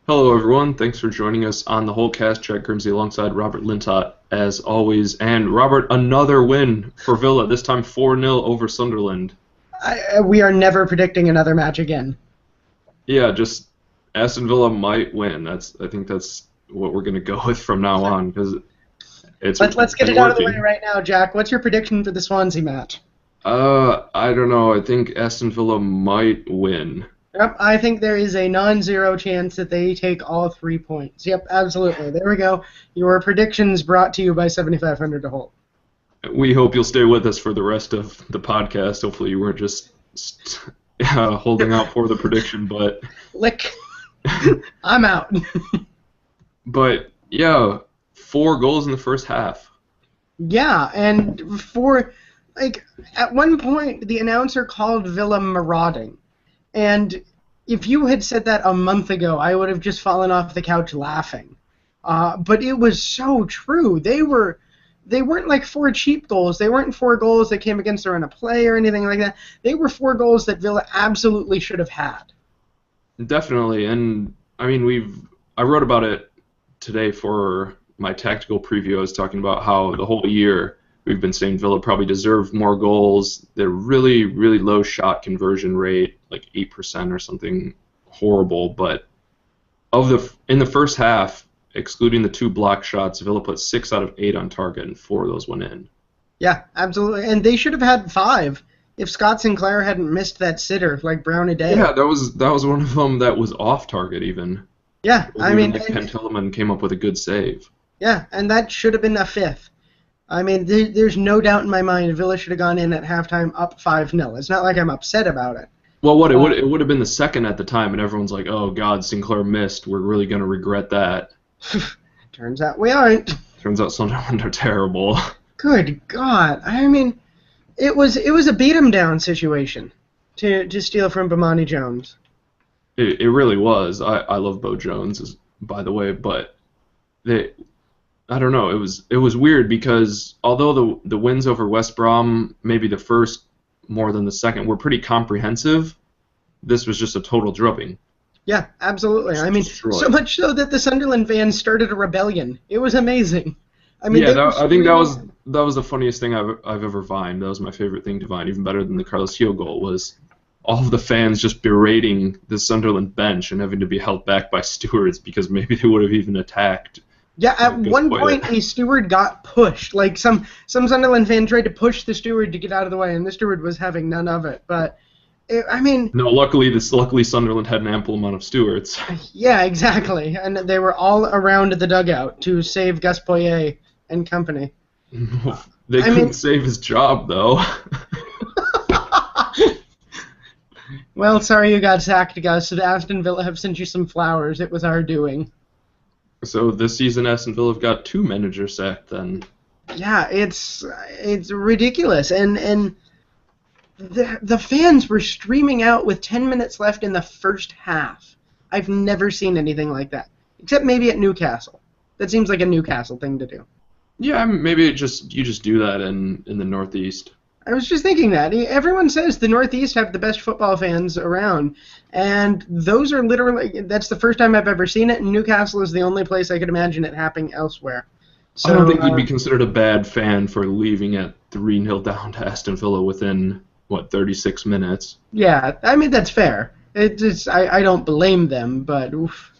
Hello, everyone. Thanks for joining us on the whole cast. Jack Grimsey alongside Robert Lintott, as always. And Robert, another win for Villa, this time 4-0 over Sunderland. We are never predicting another match again. Yeah, just Aston Villa might win. I think that's what we're going to go with from now on, because Let's get it out of the way right now, Jack. What's your prediction for the Swansea match? I don't know. I think Aston Villa might win. Yep, I think there is a non-zero chance that they take all 3 points. Yep, absolutely. There we go. Your predictions brought to you by 7500 to Holt. We hope you'll stay with us for the rest of the podcast. Hopefully you weren't just holding out for the prediction, but... Lick. I'm out. But, yeah, 4 goals in the first half. Yeah, and at one point, the announcer called Villa marauding. And if you had said that a month ago, I would have just fallen off the couch laughing. But it was so true. They weren't like 4 cheap goals. They weren't 4 goals that came against their own play or anything like that. They were 4 goals that Villa absolutely should have had. Definitely, and I mean I wrote about it today for my tactical preview. I was talking about how the whole year we've been saying Villa probably deserved more goals. They're really, really low shot conversion rate, like 8% or something horrible. But in the first half, excluding the 2 block shots, Villa put 6 out of 8 on target, and 4 of those went in. Yeah, absolutely. And they should have had 5 if Scott Sinclair hadn't missed that sitter like Brown a day. Yeah, that was one of them that was off target even. Yeah, I mean, Pentelman came up with a good save. Yeah, and that should have been a 5th. I mean, there's no doubt in my mind Villa should have gone in at halftime up 5-0. It's not like I'm upset about it. Well, it would have been the second at the time, and everyone's like, "Oh God, Sinclair missed. We're really gonna regret that." Turns out we aren't. Turns out Sunderland are terrible. Good God! I mean, it was a beat 'em down situation to steal from Bomani Jones. It really was. I love Bo Jones, by the way, but I don't know. It was weird because although the wins over West Brom, maybe the first more than the second, were pretty comprehensive, this was just a total drubbing. Yeah, absolutely. I mean, so much so that the Sunderland fans started a rebellion. It was amazing. I mean, yeah, I think that was the funniest thing I've ever vined. That was my favorite thing to vine, even better than the Carlos Gil goal, was all of the fans just berating the Sunderland bench and having to be held back by stewards because maybe they would have even attacked. Yeah, at one point a steward got pushed. Like some Sunderland fan tried to push the steward to get out of the way, and the steward was having none of it. But no. Luckily Sunderland had an ample amount of stewards. Yeah, exactly, and they were all around the dugout to save Gus Poyet and company. They couldn't save his job though. Well, sorry you got sacked, Gus. Aston Villa have sent you some flowers. It was our doing. So this season, Aston Villa have got 2 managers sacked then. Yeah, it's ridiculous, and the fans were streaming out with 10 minutes left in the first half. I've never seen anything like that, except maybe at Newcastle. That seems like a Newcastle thing to do. Yeah, maybe you just do that in the Northeast. I was just thinking that. Everyone says the Northeast have the best football fans around, and those are literally, that's the first time I've ever seen it, and Newcastle is the only place I could imagine it happening elsewhere. So, I don't think you'd be considered a bad fan for leaving at 3-0 down to Aston Villa within, 36 minutes? Yeah, I mean, that's fair. I don't blame them, but oof.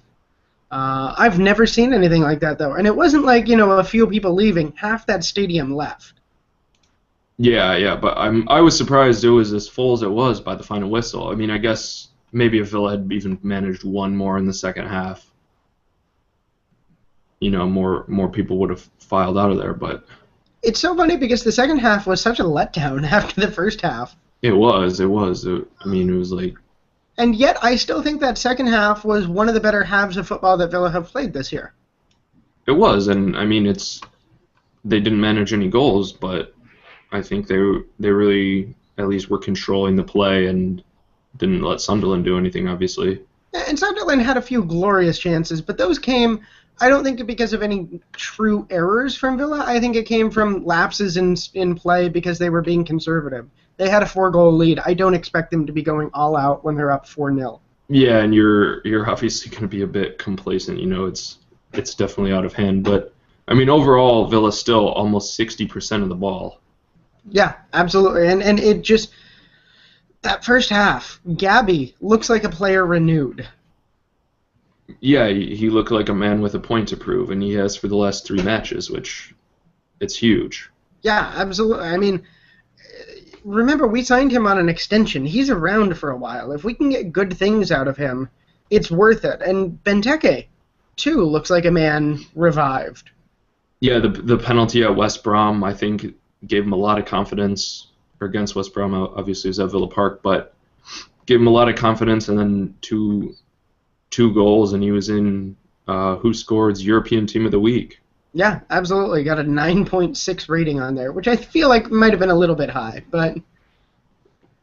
I've never seen anything like that, though. And it wasn't like, a few people leaving. Half that stadium left. Yeah, but I was surprised it was as full as it was by the final whistle. I mean, I guess maybe if Villa had even managed 1 more in the second half, more people would have filed out of there. But it's so funny because the second half was such a letdown after the first half. It was. It was like... And yet, I still think that second half was one of the better halves of football that Villa have played this year. It was, and I mean, they didn't manage any goals, but I think they really at least were controlling the play and didn't let Sunderland do anything, obviously. And Sunderland had a few glorious chances, but those came, I don't think because of any true errors from Villa. I think it came from lapses in play because they were being conservative. They had a 4-goal lead. I don't expect them to be going all out when they're up 4-0. Yeah, and you're obviously going to be a bit complacent. It's definitely out of hand. But I mean, overall, Villa's still almost 60% of the ball. Yeah, absolutely. And it just that first half, Gabby looks like a player renewed. Yeah, he looked like a man with a point to prove, and he has for the last 3 matches, which it's huge. Yeah, absolutely. I mean, remember we signed him on an extension. He's around for a while. If we can get good things out of him, it's worth it. And Benteke, too, looks like a man revived. Yeah, the penalty at West Brom, I think, gave him a lot of confidence. Or against West Brom, obviously, is at Villa Park, but gave him a lot of confidence, and then two goals, and he was in Who Scored's European Team of the Week. Yeah, absolutely. Got a 9.6 rating on there, which I feel like might have been a little bit high, but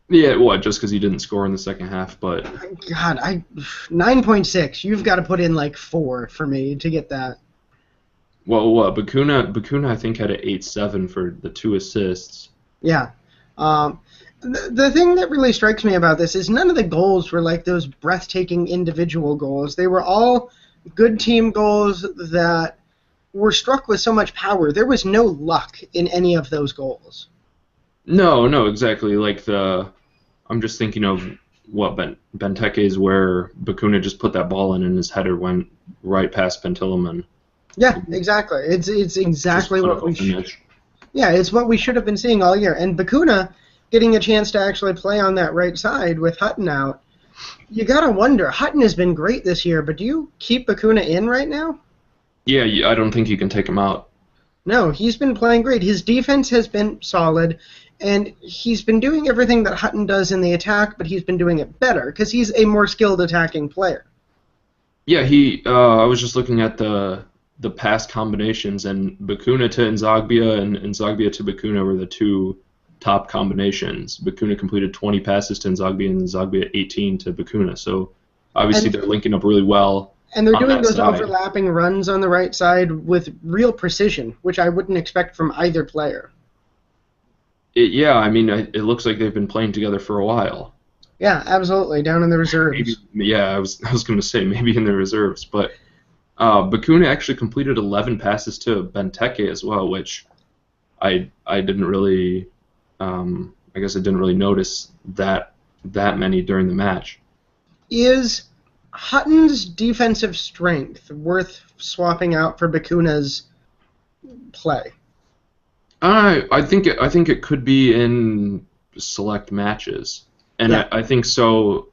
Yeah, what? Just because he didn't score in the second half, but God, 9.6. You've got to put in like 4 for me to get that. well, what? Bakuna, I think had an 8.7 for the 2 assists. Yeah. The thing that really strikes me about this is none of the goals were like those breathtaking individual goals. They were all good team goals that were struck with so much power. There was no luck in any of those goals. No, exactly. I'm just thinking of what Benteke's, where Bakuna just put that ball in and his header went right past Pentilliman. Yeah, exactly. It's exactly what we should. Yeah, it's what we should have been seeing all year. And Bakuna getting a chance to actually play on that right side with Hutton out. You gotta wonder. Hutton has been great this year, but do you keep Bakuna in right now? Yeah, I don't think you can take him out. No, he's been playing great. His defense has been solid, and he's been doing everything that Hutton does in the attack, but he's been doing it better because he's a more skilled attacking player. Yeah, I was just looking at the past combinations, and Bakuna to Nzogbia and Nzogbia to Bakuna were the 2 top combinations. Bakuna completed 20 passes to Nzogbia and Nzogbia 18 to Bakuna. So obviously they're linking up really well. And they're doing those overlapping runs on the right side with real precision, which I wouldn't expect from either player. Yeah, I mean, it looks like they've been playing together for a while. Yeah, absolutely, down in the reserves. I was going to say maybe in the reserves, but Bakuna actually completed 11 passes to Benteke as well, which I didn't really, I guess I didn't really notice that many during the match. Is Hutton's defensive strength worth swapping out for Bakuna's play? I think it could be in select matches, and Yeah. I think so.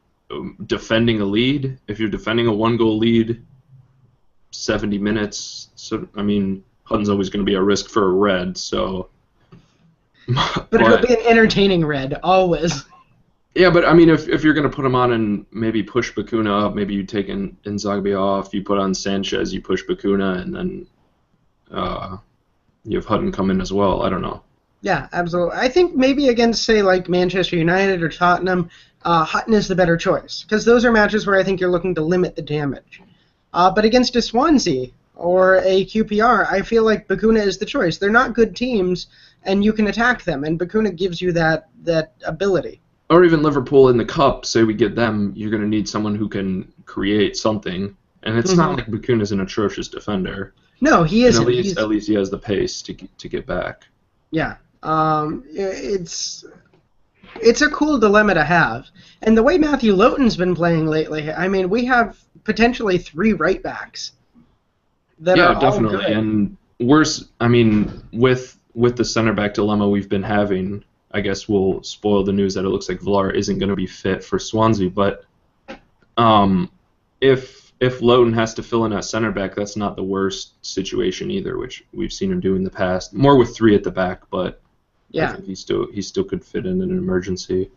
Defending a lead, if you're defending a 1-goal lead, 70 minutes. So I mean, Hutton's always going to be a risk for a red. So, but it'll be an entertaining red always. Yeah, but I mean, if you're going to put him on and maybe push Bakuna up, maybe you take Nzogbia off, you put on Sanchez, you push Bakuna, and then you have Hutton come in as well. I don't know. Yeah, absolutely. I think maybe against, say, like Manchester United or Tottenham, Hutton is the better choice, because those are matches where I think you're looking to limit the damage. But against a Swansea or a QPR, I feel like Bakuna is the choice. They're not good teams, and you can attack them, and Bakuna gives you that ability. Or even Liverpool in the Cup, say we get them, you're going to need someone who can create something. And it's not like Bakuna's an atrocious defender. No, he isn't. At least he has the pace to get back. Yeah. It's a cool dilemma to have. And the way Matthew Loughton's been playing lately, I mean, we have potentially 3 right backs that are definitely. all good. And worse, I mean, with the center back dilemma we've been having, I guess we'll spoil the news that it looks like Villar isn't going to be fit for Swansea. But if Loughton has to fill in at center back, that's not the worst situation either, which we've seen him do in the past. More with 3 at the back, but yeah, I think he still could fit in an emergency.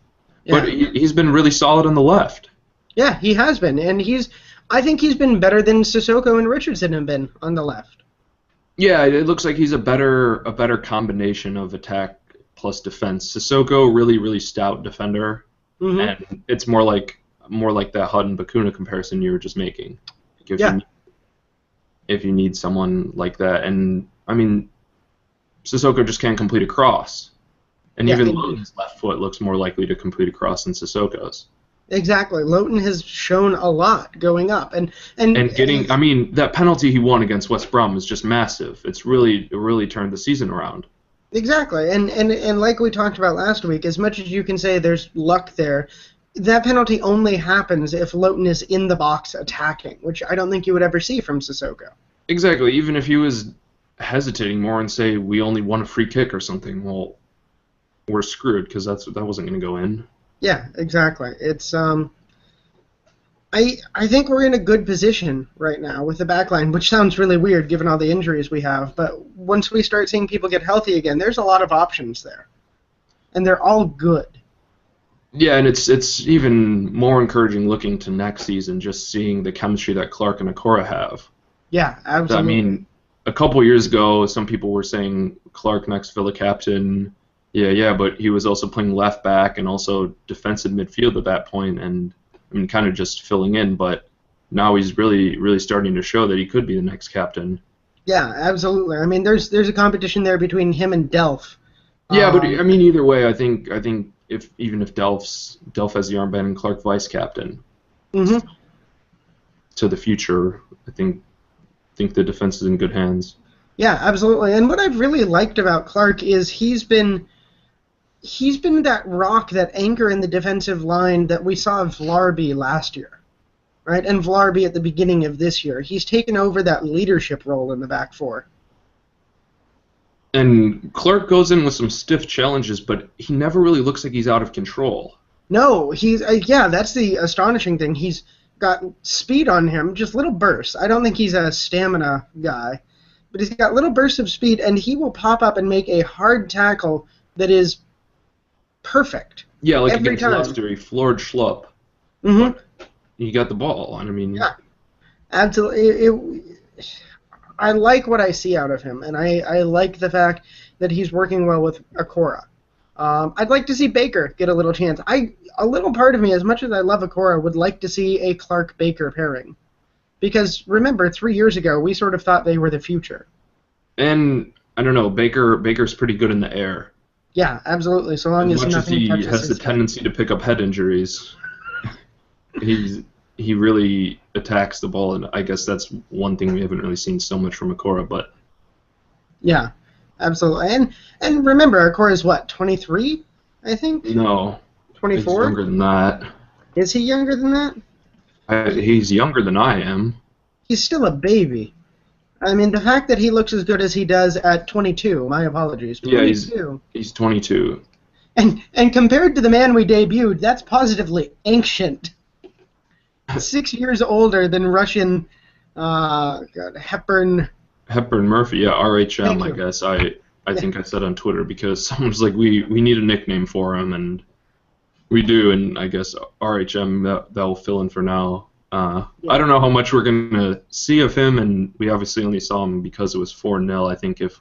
Yeah. But he's been really solid on the left. Yeah, he has been, and I think he's been better than Sissoko and Richardson have been on the left. Yeah, it looks like he's a better combination of attack plus defense. Sissoko, really stout defender, and it's more like that Hutton Bakuna comparison you were just making. If you need someone like that, and I mean, Sissoko just can't complete a cross, and even Loughton's left foot looks more likely to complete a cross than Sissoko's. Exactly. Loughton has shown a lot going up, and getting. I mean, that penalty he won against West Brom was just massive. It really turned the season around. exactly. And like we talked about last week, as much as you can say there's luck there, that penalty only happens if Loughton is in the box attacking, which I don't think you would ever see from Sissoko. Exactly. Even if he was hesitating more and say we only won a free kick or something, well, we're screwed because that wasn't going to go in. Yeah, exactly. It's I think we're in a good position right now with the back line, which sounds really weird given all the injuries we have, but once we start seeing people get healthy again, there's a lot of options there. And they're all good. Yeah, and it's even more encouraging looking to next season, just seeing the chemistry that Clark and Okora have. Yeah, absolutely. I mean, a couple years ago, some people were saying Clark next Villa captain. Yeah, but he was also playing left back and also defensive midfield at that point, and I mean, kind of just filling in. But now he's really starting to show that he could be the next captain. Yeah, absolutely. I mean, there's a competition there between him and Delph. Yeah, but I mean, either way, I think even if Delph has the armband and Clark vice captain, to the future, I think the defense is in good hands. Yeah, absolutely. And what I've really liked about Clark is he's been that rock, that anchor in the defensive line that we saw Vlarby last year, right? And Vlarby at the beginning of this year. He's taken over that leadership role in the back four. And Clark goes in with some stiff challenges, but he never really looks like he's out of control. No, he's that's the astonishing thing. He's got speed on him, just little bursts. I don't think he's a stamina guy, but he's got little bursts of speed, and he will pop up and make a hard tackle that is perfect. Yeah, like every against time. Leicester, he floored Schlupp. Mm-hmm. He got the ball, and I mean... Yeah, absolutely. I like what I see out of him, and I like the fact that he's working well with Okora. I'd like to see Baker get a little chance. A little part of me, as much as I love Okora, would like to see a Clark-Baker pairing. Because, remember, 3 years ago, we sort of thought they were the future. And, I don't know, Baker's pretty good in the air. Yeah, absolutely, so long as nothing touches he has the tendency to pick up head injuries. He really attacks the ball, and I guess that's one thing we haven't really seen so much from Okora, but... Yeah, absolutely. And remember, Okora's what, 23, I think? No. 24? He's younger than that. Is he younger than that? He's younger than I am. He's still a baby. I mean, the fact that he looks as good as he does at 22, my apologies. 22. Yeah, he's 22. And compared to the man we debuted, that's positively ancient. 6 years older than Russian Hepburn. Hepburn Murphy, yeah, RHM, I guess. I think I said on Twitter because someone was like, we need a nickname for him, and we do, and I guess RHM, that will fill in for now. I don't know how much we're going to see of him, and we obviously only saw him because it was 4-0. I think if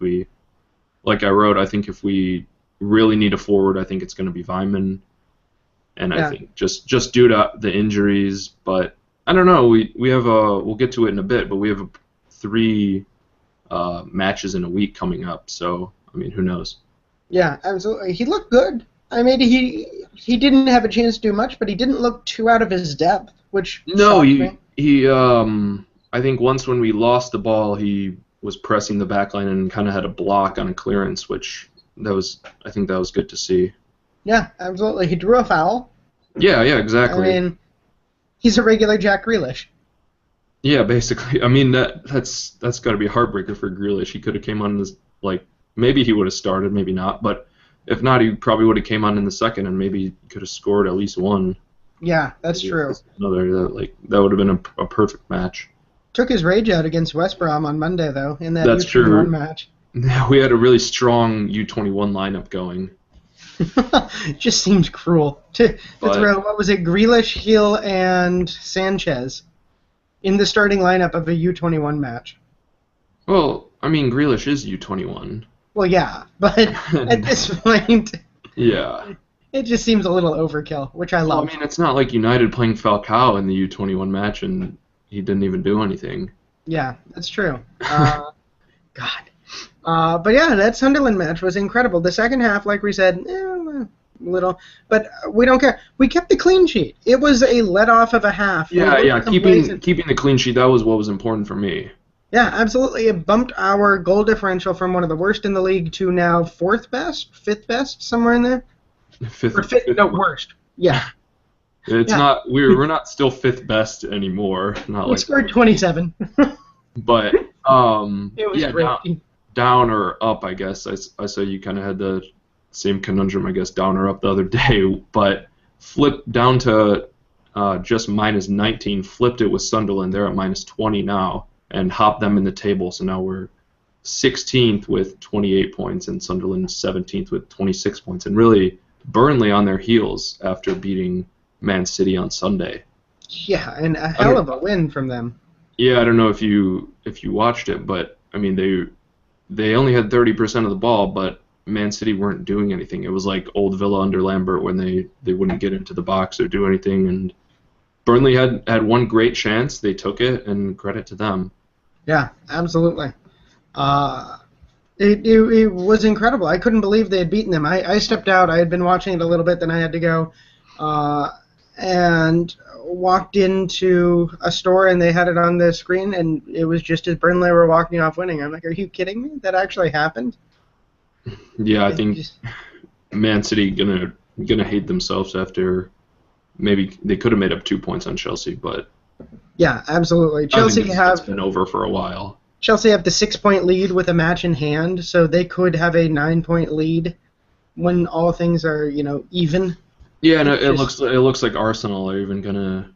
we really need a forward, I think it's going to be Vyman. And I think just due to the injuries, but I don't know. We have we'll get to it in a bit, but we have 3 matches in a week coming up. So I mean, who knows? Yeah, absolutely. He looked good. I mean, he didn't have a chance to do much, but he didn't look too out of his depth, which no, he I think once when we lost the ball, he was pressing the back line and kind of had a block on a clearance, I think that was good to see. Yeah, absolutely. He drew a foul. Yeah, exactly. I mean, he's a regular Jack Grealish. Yeah, basically. I mean, that's got to be a heartbreaker for Grealish. He could have came on as, maybe he would have started, maybe not, but if not, he probably would have came on in the second and maybe could have scored at least one. Yeah, that's true. Another, that would have been a perfect match. Took his rage out against West Brom on Monday, though, in that that's U21 true. match. Yeah, we had a really strong U21 lineup going. It just seems cruel to throw, what was it, Grealish, Hill, and Sanchez in the starting lineup of a U21 match. Well, I mean, Grealish is U21. Well, yeah, but at this point, yeah, it just seems a little overkill, which I love. Well, I mean, it's not like United playing Falcao in the U21 match and he didn't even do anything. Yeah, that's true. God. But yeah, that Sunderland match was incredible. The second half, like we said, little, but we don't care. We kept the clean sheet. It was a let off of a half. Yeah. Keeping the clean sheet, that was what was important for me. Yeah, absolutely. It bumped our goal differential from one of the worst in the league to now fourth best, fifth best, somewhere in there. Fifth. Worst. Yeah. It's not. We're not still fifth best anymore. We scored 27. But It was great. Down or up, I guess. I saw you kind of had the same conundrum, I guess, down or up the other day. But flipped down to just minus 19. Flipped it with Sunderland. They're at minus 20 now, and hopped them in the table. So now we're 16th with 28 points, and Sunderland 17th with 26 points. And really, Burnley on their heels after beating Man City on Sunday. Yeah, and a hell of a win from them. Yeah, I don't know if you watched it, but I mean they only had 30% of the ball, but Man City weren't doing anything. It was like old Villa under Lambert when they wouldn't get into the box or do anything. And Burnley had one great chance. They took it, and credit to them. Yeah, absolutely. It was incredible. I couldn't believe they had beaten them. I stepped out. I had been watching it a little bit, then I had to go. And walked into a store, and they had it on the screen, and it was just as Burnley were walking off winning. I'm like, are you kidding me? That actually happened? Yeah, I think Man City gonna hate themselves after maybe they could have made up 2 points on Chelsea, but yeah, absolutely. Chelsea it's been over for a while. Chelsea have the 6-point lead with a match in hand, so they could have a 9-point lead when all things are even. Yeah, and it looks like Arsenal are even gonna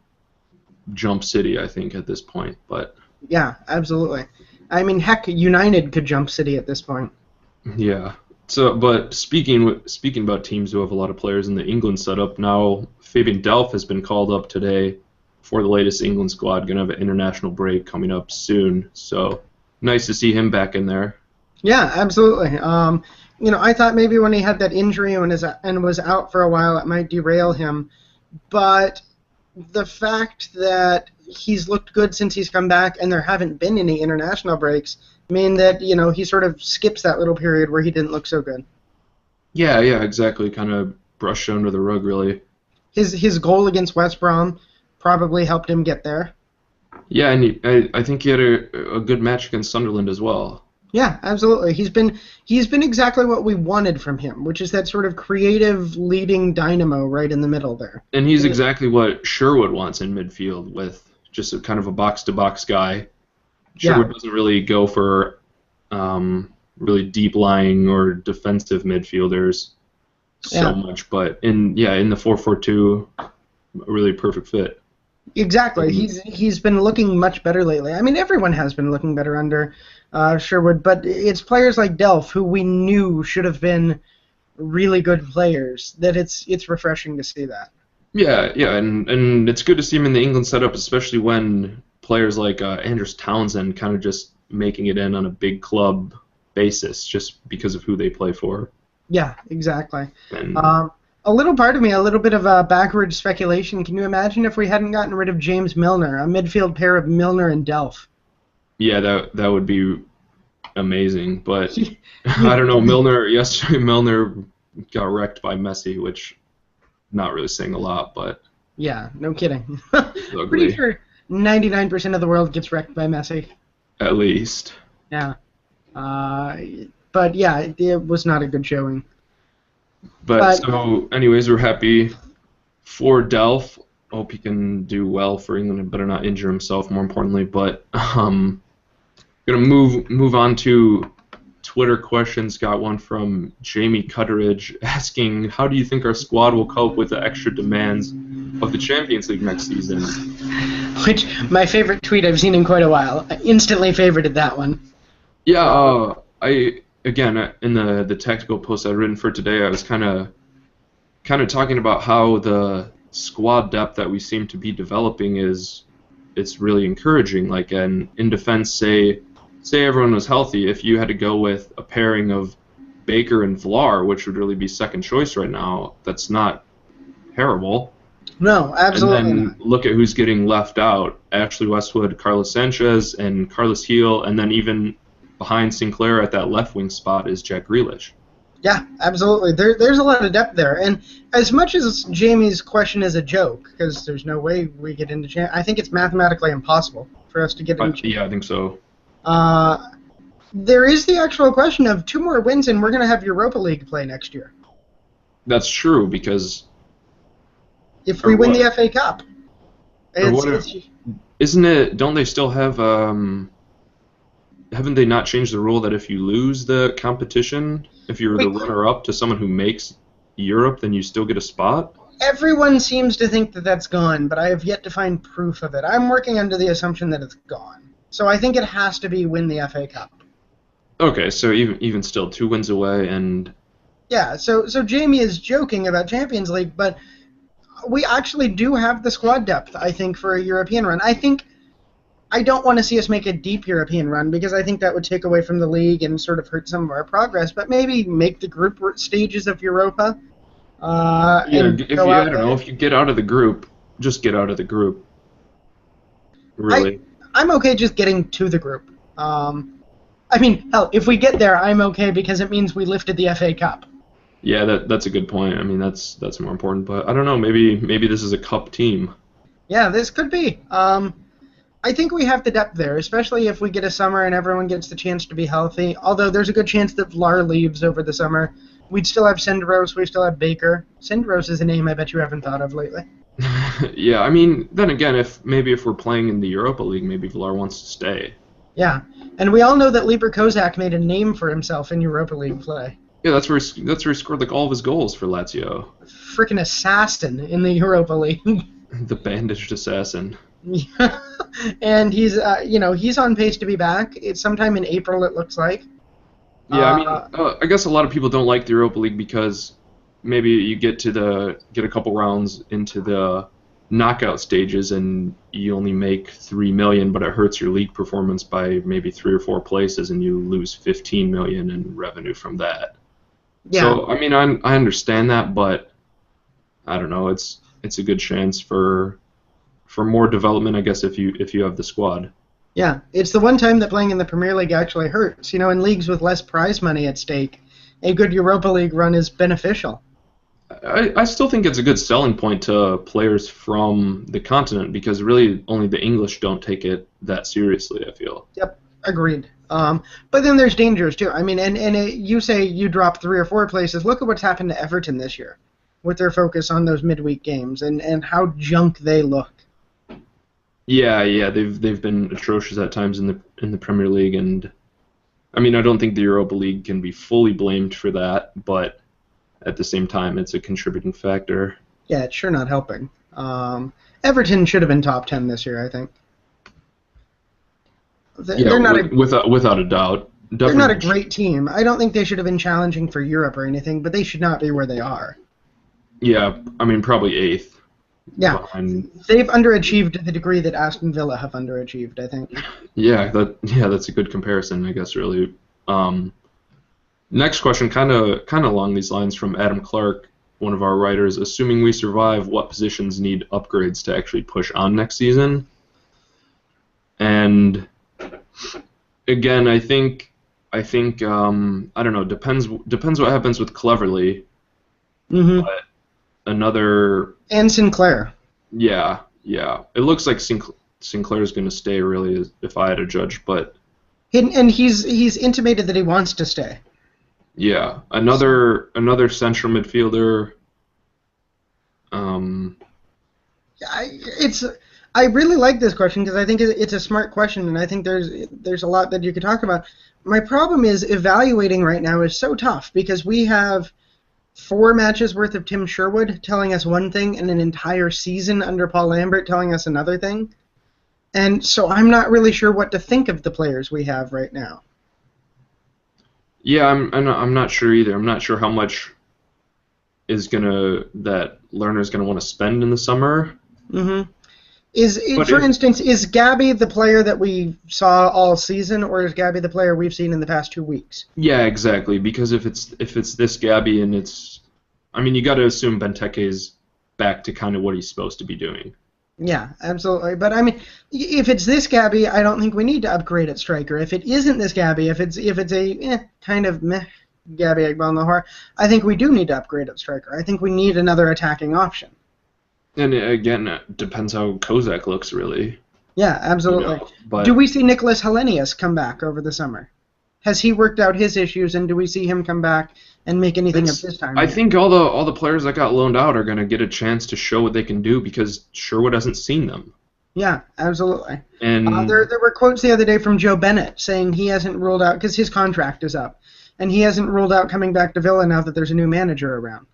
jump City, I think, at this point. But yeah, absolutely. I mean, heck, United could jump City at this point. Yeah. So, but speaking about teams who have a lot of players in the England setup, now Fabian Delph has been called up today for the latest England squad. Going to have an international break coming up soon. So nice to see him back in there. Yeah, absolutely. I thought maybe when he had that injury and was out for a while, it might derail him. But the fact that he's looked good since he's come back and there haven't been any international breaks mean that, he sort of skips that little period where he didn't look so good. Yeah, exactly. Kind of brushed under the rug, really. His goal against West Brom probably helped him get there. Yeah, and I think he had a good match against Sunderland as well. Yeah, absolutely. He's been exactly what we wanted from him, which is that sort of creative leading dynamo right in the middle there. And he's exactly what Sherwood wants in midfield, with just a kind of a box-to-box guy. Sherwood doesn't really go for really deep-lying or defensive midfielders so much, but in the 4-4-2, a really perfect fit. Exactly. He's been looking much better lately. I mean, everyone has been looking better under Sherwood, but it's players like Delph who we knew should have been really good players that it's refreshing to see that. Yeah, and it's good to see him in the England setup, especially when players like Andros Townsend kind of just making it in on a big club basis just because of who they play for. Yeah, exactly. And, a little part of me, a little bit of backward speculation. Can you imagine if we hadn't gotten rid of James Milner, a midfield pair of Milner and Delph? Yeah, that would be amazing, but I don't know. Milner got wrecked by Messi, which not really saying a lot, but yeah, no kidding. Pretty sure 99% of the world gets wrecked by Messi. At least. Yeah. But yeah, it was not a good showing. But so, anyways, we're happy for Delph. Hope he can do well for England and better not injure himself, more importantly. But gonna move on to Twitter questions. Got one from Jamie Cutteridge asking, how do you think our squad will cope with the extra demands of the Champions League next season? Which, my favorite tweet I've seen in quite a while. I instantly favorited that one. Yeah, Again, in the tactical post I'd written for today, I was kind of talking about how the squad depth that we seem to be developing it's really encouraging. Like, in defense, say everyone was healthy, if you had to go with a pairing of Baker and Vlar, which would really be second choice right now, that's not terrible. No, absolutely. And then look at who's getting left out: Ashley Westwood, Carlos Sanchez, and Carlos Heel, and then even behind Sinclair at that left wing spot is Jack Grealish. Yeah, absolutely. There's a lot of depth there, and as much as Jamie's question is a joke, because there's no way we get into I think it's mathematically impossible for us to get into. Yeah, I think so. There is the actual question of 2 more wins, and we're going to have Europa League play next year. That's true, because if we win the FA Cup. Isn't it? Don't they still have? Haven't they not changed the rule that if you lose the competition, if you're the runner-up to someone who makes Europe, then you still get a spot? Everyone seems to think that that's gone, but I have yet to find proof of it. I'm working under the assumption that it's gone. So I think it has to be win the FA Cup. Okay, so even still, 2 wins away, and... Yeah, so Jamie is joking about Champions League, but we actually do have the squad depth, I think, for a European run. I don't want to see us make a deep European run, because I think that would take away from the league and sort of hurt some of our progress, but maybe make the group stages of Europa. I don't know, if you get out of the group, just get out of the group. Really. I'm okay just getting to the group. I mean, hell, if we get there, I'm okay because it means we lifted the FA Cup. Yeah, that's a good point. I mean, that's more important. But I don't know. Maybe this is a cup team. Yeah, this could be. I think we have the depth there, especially if we get a summer and everyone gets the chance to be healthy. Although there's a good chance that Vlar leaves over the summer. We'd still have Senderos. We still have Baker. Senderos is a name I bet you haven't thought of lately. Yeah, I mean, then again, if we're playing in the Europa League, maybe Vlar wants to stay. Yeah, and we all know that Lieber Kozak made a name for himself in Europa League play. Yeah, that's where he scored like all of his goals for Lazio. Frickin' assassin in the Europa League. The bandaged assassin. Yeah, and he's he's on pace to be back. It's sometime in April, it looks like. Yeah, I guess a lot of people don't like the Europa League because maybe you get a couple rounds into the knockout stages and you only make $3 million, but it hurts your league performance by maybe 3 or 4 places, and you lose $15 million in revenue from that. Yeah. So I mean, I understand that, but I don't know. It's a good chance for more development, I guess, if you have the squad. Yeah, it's the one time that playing in the Premier League actually hurts. You know, in leagues with less prize money at stake, a good Europa League run is beneficial. I still think it's a good selling point to players from the continent, because really only the English don't take it that seriously, I feel. Yep, agreed. But then there's dangers too. I mean, you say you drop 3 or 4 places. Look at what's happened to Everton this year with their focus on those midweek games and how junk they look. Yeah, they've been atrocious at times in the Premier League, and I mean, I don't think the Europa League can be fully blamed for that, but at the same time, it's a contributing factor. Yeah, it's sure not helping. Everton should have been top 10 this year, I think. They're not without a doubt. Definitely. They're not a great team. I don't think they should have been challenging for Europe or anything, but they should not be where they are. Yeah, I mean, probably 8th. Yeah, they've underachieved to the degree that Aston Villa have underachieved, I think. Yeah, that's a good comparison, I guess, really. Next question, kind of along these lines, from Adam Clark, one of our writers. Assuming we survive, what positions need upgrades to actually push on next season? And again, I think I don't know. Depends what happens with Cleverly. Mm-hmm. But another and Sinclair. Yeah. It looks like Sinclair's going to stay, really, if I had to judge. But and he's intimated that he wants to stay. Yeah, another central midfielder. I really like this question because I think it's a smart question, and I think there's a lot that you could talk about. My problem is evaluating right now is so tough because we have 4 matches worth of Tim Sherwood telling us one thing and an entire season under Paul Lambert telling us another thing. And so I'm not really sure what to think of the players we have right now. Yeah, I'm not sure either. I'm not sure how much that Lerner's gonna want to spend in the summer. Mm-hmm. For instance, is Gabby the player that we saw all season, or is Gabby the player we've seen in the past 2 weeks? Yeah, exactly. Because if it's this Gabby, and you got to assume Benteke's back to kind of what he's supposed to be doing. Yeah, absolutely. But I mean, if it's this Gabby, I don't think we need to upgrade at striker. If it isn't this Gabby, if it's a kind of meh Gabby Agbalnahor, I think we do need to upgrade at striker. I think we need another attacking option. And again, it depends how Kozak looks, really. Yeah, absolutely. But do we see Nicholas Helenius come back over the summer? Has he worked out his issues, and do we see him come back and make anything of this time? I think all the players that got loaned out are going to get a chance to show what they can do because Sherwood hasn't seen them. Yeah, absolutely. And there were quotes the other day from Joe Bennett saying he hasn't ruled out, because his contract is up, and he hasn't ruled out coming back to Villa now that there's a new manager around.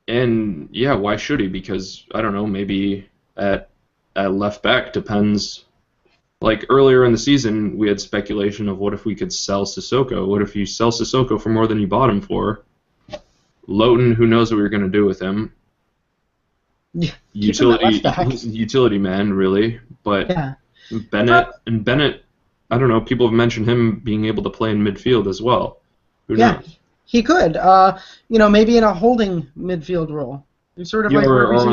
And yeah, why should he? Because I don't know, maybe at left back depends. Like earlier in the season, we had speculation of what if we could sell Sissoko. What if you sell Sissoko for more than you bought him for? Loughton, who knows what we're going to do with him? Yeah, utility man, really. But yeah. Bennett, I don't know. People have mentioned him being able to play in midfield as well. Who knows? He could. Maybe in a holding midfield role. It's sort of like or on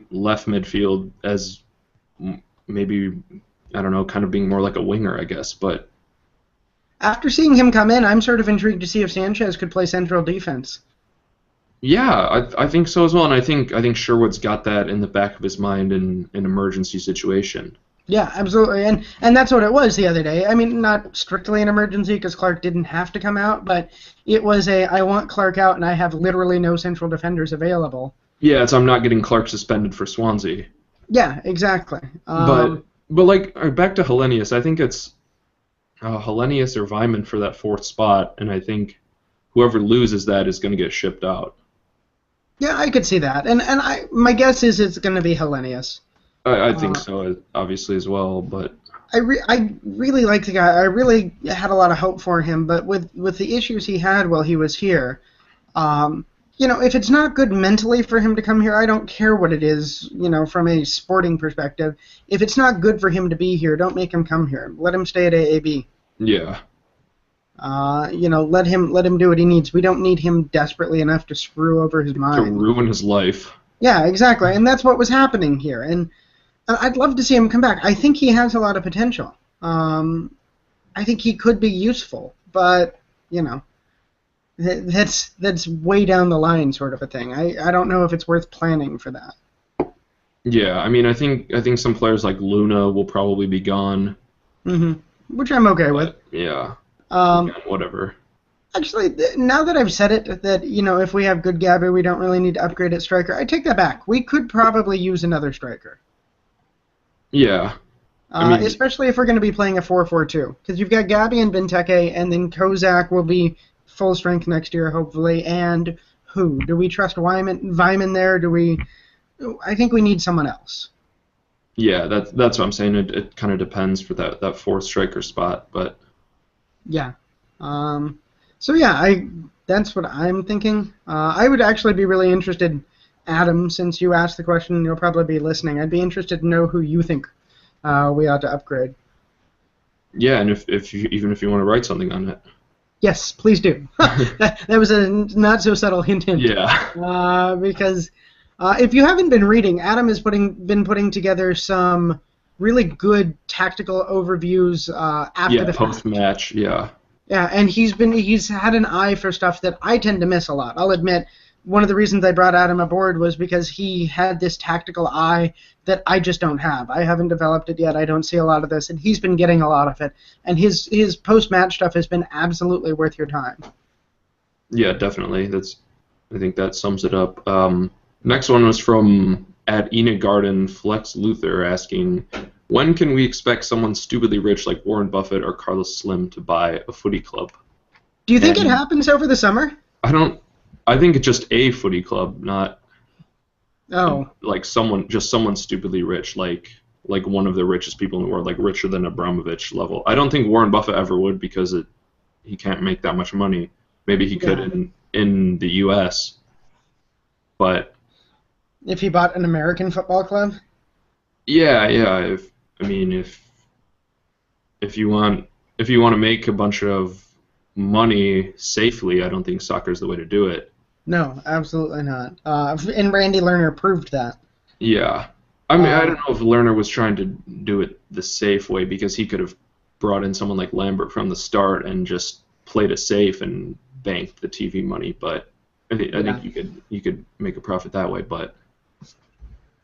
left midfield as maybe, I don't know, kind of being more like a winger, I guess. But after seeing him come in, I'm sort of intrigued to see if Sanchez could play central defense. Yeah, I think so as well, and I think Sherwood's got that in the back of his mind in an emergency situation. Yeah, absolutely, and that's what it was the other day. I mean, not strictly an emergency because Clark didn't have to come out, but it was I want Clark out, and I have literally no central defenders available. Yeah, I'm not getting Clark suspended for Swansea. Yeah, exactly. But like back to Helenius, I think it's Helenius or Vyman for that fourth spot, and I think whoever loses that is going to get shipped out. Yeah, I could see that, and my guess is it's going to be Helenius. I think so, obviously, as well, but I really like the guy. I really had a lot of hope for him, but with the issues he had while he was here, if it's not good mentally for him to come here, I don't care what it is, from a sporting perspective. If it's not good for him to be here, don't make him come here. Let him stay at AAB. Yeah. Let him do what he needs. We don't need him desperately enough to screw over his mind. To ruin his life. Yeah, exactly, and that's what was happening here, and I'd love to see him come back. I think he has a lot of potential. I think he could be useful, but that's way down the line, sort of a thing. I don't know if it's worth planning for that. Yeah, I mean, I think some players like Luna will probably be gone. Mm-hmm. Which I'm okay with. Yeah. Whatever. Actually, now that I've said it, that if we have good Gabby, we don't really need to upgrade at striker. I take that back. We could probably use another striker. Yeah. Especially if we're going to be playing a 4-4-2. Because you've got Gabby and Benteke, and then Kozak will be full strength next year, hopefully. And who? Do we trust Vyman there? I think we need someone else. Yeah, that's what I'm saying. It kind of depends for that fourth striker spot, but... Yeah. That's what I'm thinking. I would actually be really interested... Adam, since you asked the question, you'll probably be listening. I'd be interested to know who you think we ought to upgrade. Yeah, and if you want to write something on it. Yes, please do. that was a not so subtle hint. Yeah. Because if you haven't been reading, Adam has been putting together some really good tactical overviews after the fact. Post-match. Yeah. Yeah, and he's had an eye for stuff that I tend to miss a lot. I'll admit. One of the reasons I brought Adam aboard was because he had this tactical eye that I just don't have. I haven't developed it yet. I don't see a lot of this, and he's been getting a lot of it. And his post-match stuff has been absolutely worth your time. Yeah, definitely. I think that sums it up. Next one was from @EnidGarden Flex Luther asking, when can we expect someone stupidly rich like Warren Buffett or Carlos Slim to buy a footy club? Do you think it happens over the summer? I think it's just a footy club, not like someone stupidly rich, like one of the richest people in the world, like richer than Abramovich level. I don't think Warren Buffett ever would because he can't make that much money. Maybe he could in the U.S. But if he bought an American football club. Yeah. If you want to make a bunch of money safely, I don't think soccer's the way to do it. No, absolutely not. And Randy Lerner proved that. Yeah. I mean, I don't know if Lerner was trying to do it the safe way, because he could have brought in someone like Lambert from the start and just played it safe and bank the TV money, but I think you could make a profit that way. But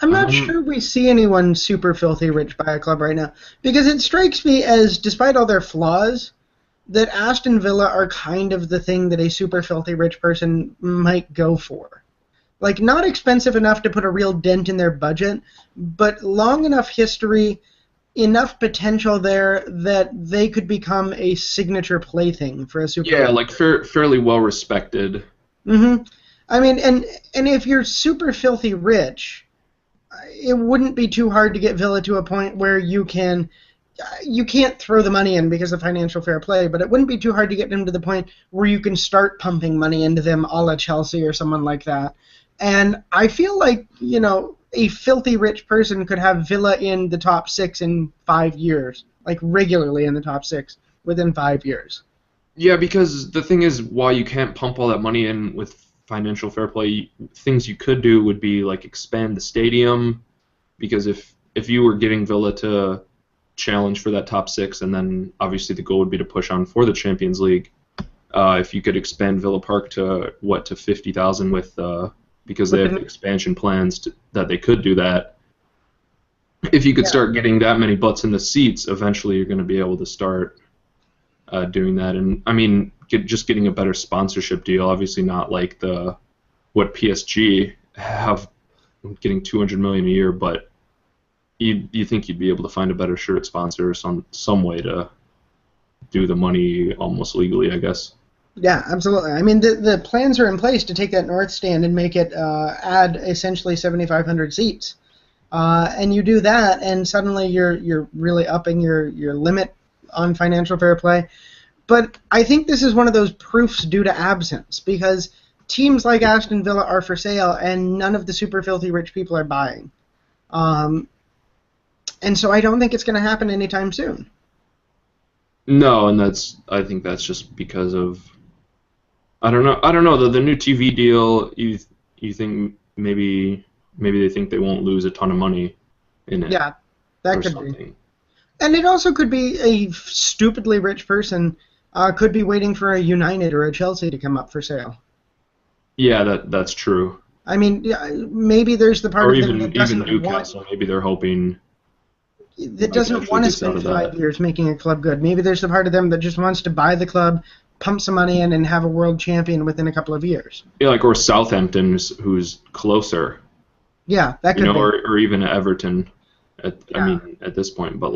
I'm not sure we see anyone super filthy rich by a club right now, because it strikes me as, despite all their flaws, that Aston Villa are kind of the thing that a super filthy rich person might go for. Like, not expensive enough to put a real dent in their budget, but long enough history, enough potential there that they could become a signature plaything for a super. Yeah, like fairly well respected. Mm-hmm. I mean, and if you're super filthy rich, it wouldn't be too hard to get Villa to a point where you can't throw the money in because of financial fair play, but it wouldn't be too hard to get them to the point where you can start pumping money into them, a la Chelsea or someone like that. And I feel like, a filthy rich person could have Villa in the top 6 in 5 years, like regularly in the top 6 within 5 years. Yeah, because the thing is, while you can't pump all that money in with financial fair play, things you could do would be like expand the stadium, because if you were getting Villa to challenge for that top 6, and then obviously the goal would be to push on for the Champions League, if you could expand Villa Park to 50,000 with because they have expansion plans that they could do that. If you could start getting that many butts in the seats, eventually you're going to be able to start doing that. And I mean, just getting a better sponsorship deal, obviously not like what PSG have, getting $200 million a year, but you think you'd be able to find a better shirt sponsor or some way to do the money almost legally, I guess. Yeah, absolutely. I mean, the plans are in place to take that north stand and make it add essentially 7,500 seats. And you do that, and suddenly you're really upping your limit on financial fair play. But I think this is one of those proofs due to absence, because teams like Aston Villa are for sale, and none of the super filthy rich people are buying. And so I don't think it's going to happen anytime soon. No, and I think that's just because of, I don't know. The new TV deal, you think maybe they think they won't lose a ton of money in it. Yeah, that could be. And it also could be a stupidly rich person could be waiting for a United or a Chelsea to come up for sale. Yeah, that's true. I mean, maybe there's the part or of even them that doesn't Newcastle. Maybe they're hoping that doesn't want to spend 5 years making a club good. Maybe there's the part of them that just wants to buy the club, pump some money in, and have a world champion within a couple of years. Yeah, or Southampton, who's closer. Yeah, that could be. Or even Everton. I mean, at this point, but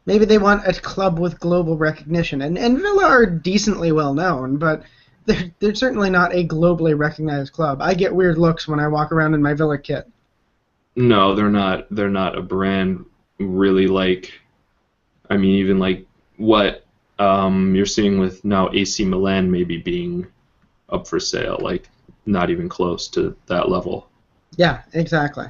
maybe they want a club with global recognition, and Villa are decently well known, but they're certainly not a globally recognized club. I get weird looks when I walk around in my Villa kit. No, they're not. They're not a brand really I mean, even what you're seeing with now AC Milan maybe being up for sale, not even close to that level. Yeah, exactly.